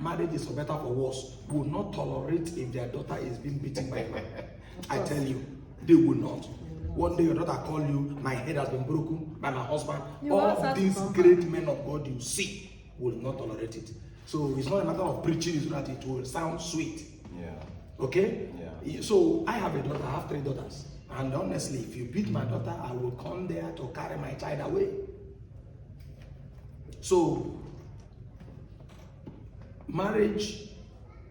marriage is for better or worse, will not tolerate if their daughter is being beaten by a man. I tell you, they will not. One day your daughter call you, my head has been broken by my husband. All these great men of God you see will not tolerate it. So it's not a matter of preaching so that it will sound sweet. Yeah. Okay? Yeah. So I have a daughter, I have 3 daughters. And honestly, if you beat my daughter, I will come there to carry my child away. So marriage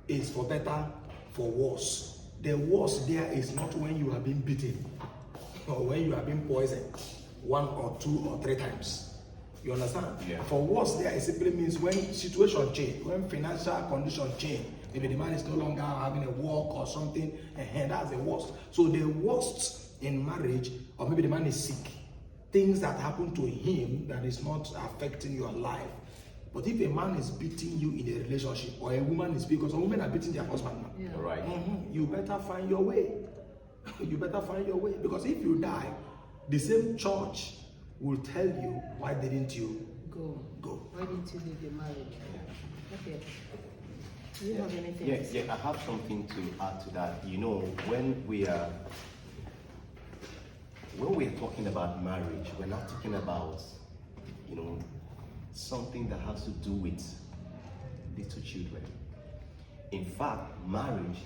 is for better, for worse. The worse there is not when you are being beaten or when you are being poisoned 1 or 2 or 3 times. You understand? Yeah. For worse there, it simply means when situation change, when financial condition change, maybe the man is no longer having a work or something, and that's the worst. So the worst in marriage, or maybe the man is sick, things that happen to him that is not affecting your life. But if a man is beating you in a relationship, or a woman is beating, because some women are beating their husband now. Yeah. Right. You better find your way. You better find your way. Because if you die, the same church will tell you, why didn't you go? Why didn't you leave the marriage? Okay. Do you have anything? Yes, yeah, I have something to add to that. You know, when we are talking about marriage, we're not talking about, you know, something that has to do with little children. In fact, marriage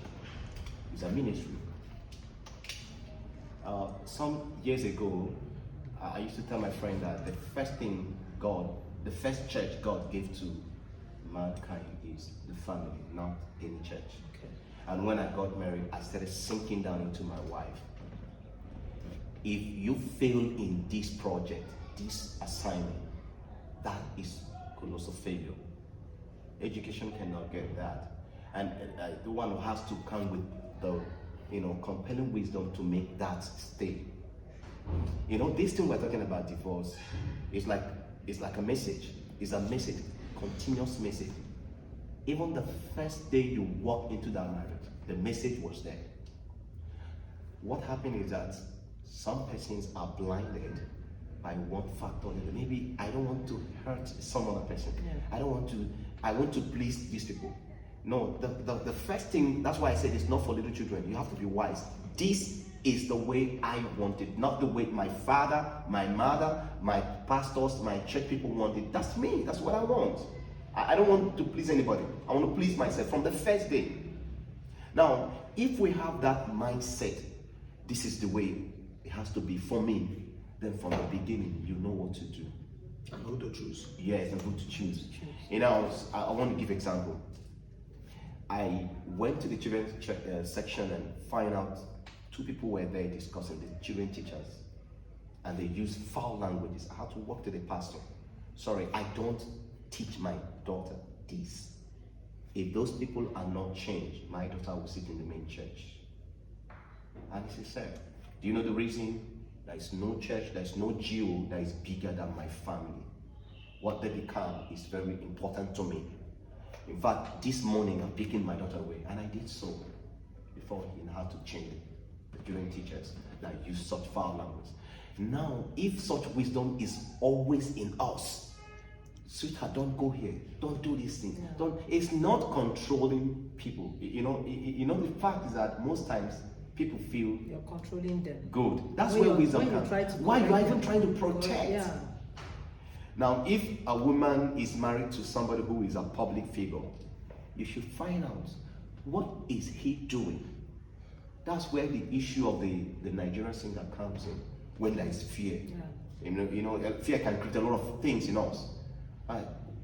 is a ministry. Some years ago, I used to tell my friend that the first church God gave to mankind is the family, not any church. Okay. And when I got married, I started sinking down into my wife. If you fail in this project, this assignment, that is colossal failure. Education cannot get that. And the one who has to come with the, compelling wisdom to make that stay. This thing we're talking about, divorce, is like a message. It's a message, continuous message. Even the first day you walk into that marriage, the message was there. What happened is that some persons are blinded by one factor. Maybe I don't want to hurt some other person. Yeah. I want to please these people. No, the first thing, that's why I said it's not for little children. You have to be wise. This is the way I want it, not the way my father, my mother, my pastors, my church people want it. That's me. That's what I want. I don't want to please anybody. I want to please myself from the first day. Now, if we have that mindset, this is the way it has to be for me, then from the beginning, you know what to do. And who to choose. Yes, and who to choose. I want to give example. I went to the children's section and find out 2 people were there discussing, the children teachers, and they used foul languages. I had to walk to the pastor. Sorry, I don't teach my daughter this. If those people are not changed, my daughter will sit in the main church. And she said, do you know the reason? There is no church, there is no GO that is bigger than my family. What they become is very important to me. In fact, this morning I'm picking my daughter away, and I did so before he had to change the children teachers that use such foul language. Now, if such wisdom is always in us, sweetheart, don't go here, don't do this thing. Yeah. It's not controlling people. The fact is that most times people feel you're controlling them. Good. That's where wisdom comes. Why you are even trying to protect? Yeah. Now, if a woman is married to somebody who is a public figure, you should find out what is he doing. That's where the issue of the Nigerian singer comes in, when there is fear. Yeah. Fear can create a lot of things in us.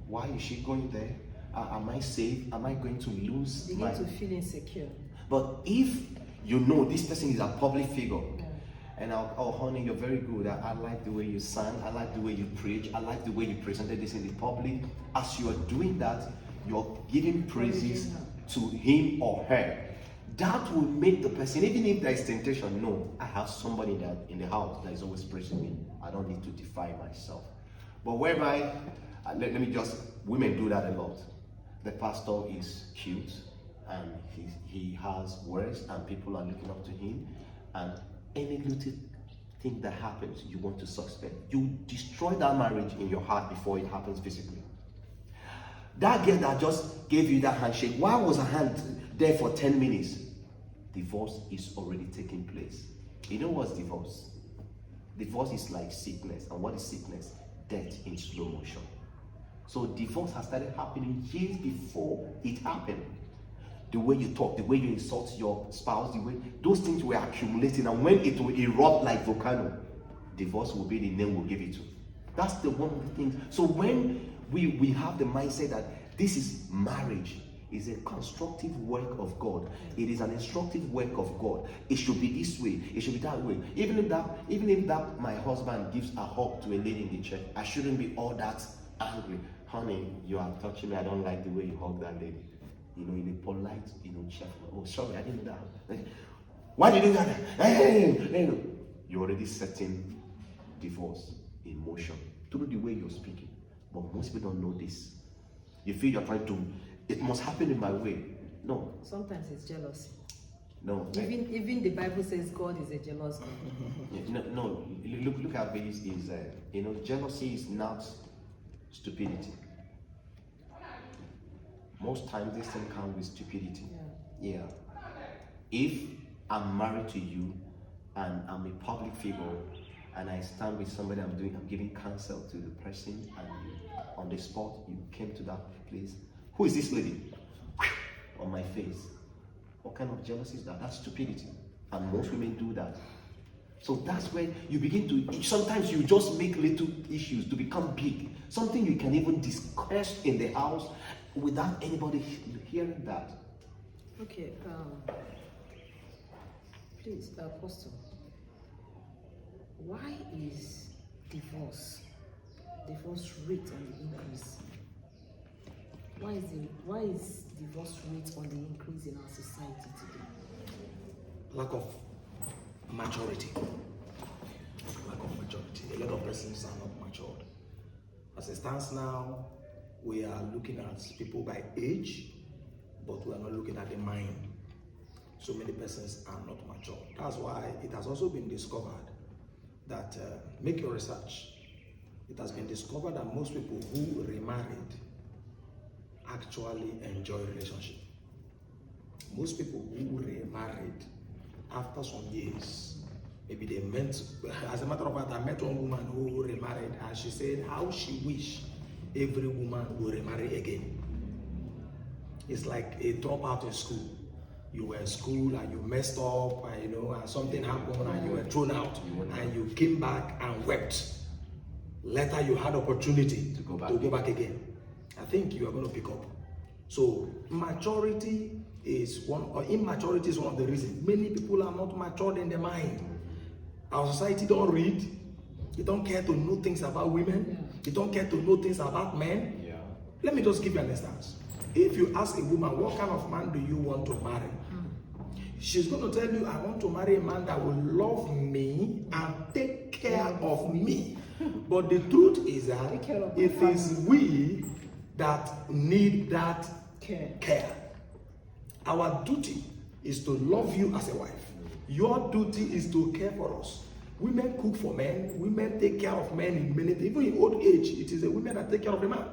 Why is she going there? Am I safe? Am I going to lose? Begin to feel insecure. But if you know this person is a public figure, and honey, you're very good. I like the way you sang. I like the way you preach. I like the way you presented this in the public. As you are doing that, you're giving praises to him or her. That will make the person, even if there is temptation, no, I have somebody in the house that is always praising me. I don't need to defy myself. But whereby, women do that a lot. The pastor is cute, and he has words, and people are looking up to him, and any little thing that happens, you want to suspect. You destroy that marriage in your heart before it happens physically. That girl that just gave you that handshake, why was her hand there for 10 minutes? Divorce is already taking place. You know what's divorce? Divorce is like sickness. And what is sickness? Death in slow motion. So divorce has started happening years before it happened. The way you talk, the way you insult your spouse, the way those things were accumulating, and when it will erupt like volcano, divorce will be the name we'll give it to. That's the one of the things. So when we have the mindset that this is marriage, is a constructive work of God. It is an instructive work of God. It should be this way. It should be that way. Even if that my husband gives a hug to a lady in the church, I shouldn't be all that angry. Honey, you are touching me. I don't like the way you hug that lady. In a polite, cheerful. Oh, sorry, I didn't know that. Why did you do that? Hey. You're already setting divorce in motion through the way you're speaking. But most people don't know this. You feel you're trying to, it must happen in my way. No. Sometimes it's jealousy. No. Even the Bible says God is a jealous God. No. Look at this is, jealousy is not stupidity. Most times this thing comes with stupidity. Yeah. If I'm married to you and I'm a public figure and I stand with somebody I'm giving counsel to the person, and on the spot you came to that place. Who is this lady? On my face. What kind of jealousy is that? That's stupidity. And most women do that. So that's when you begin to, sometimes you just make little issues to become big. Something you can even discuss in the house without anybody hearing that. Okay, please, Apostle, why is divorce rate on the increase? Why is divorce rate on the increase in our society today? Lack of maturity. A lot of persons are not matured. As it stands now, we are looking at people by age, but we are not looking at the mind. So many persons are not mature. That's why it has also been discovered that, make your research, it has been discovered that most people who remarried actually enjoy relationship. Most people who remarried after some years, maybe they met, as a matter of fact, I met one woman who remarried and she said how she wished every woman will remarry again. It's like a dropout in school. You were in school and you messed up, and and something happened and you were thrown out, and you came back and wept. Later you had opportunity to go back again. I think you are going to pick up. So immaturity is one of the reasons many people are not matured in their mind. Our society don't read. You don't care to know things about women. You don't care to know things about men. Yeah. Let me just give you an instance. If you ask a woman, what kind of man do you want to marry? She's going to tell you, I want to marry a man that will love me and take care of me. But the truth is that it is we that need that care. Our duty is to love you as a wife. Your duty is to care for us. Women cook for men. Women take care of men in many things. Even in old age, it is a woman that take care of a man.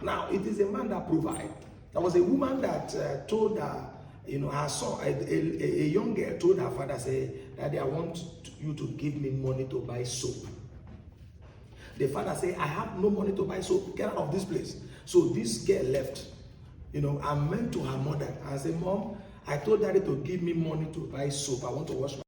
Now, it is a man that provides. There was a woman that told her, her son, a young girl told her father, say, Daddy, I want you to give me money to buy soap. The father said, I have no money to buy soap. Get out of this place. So this girl left. I went to her mother and said, Mom, I told Daddy to give me money to buy soap. I want to wash my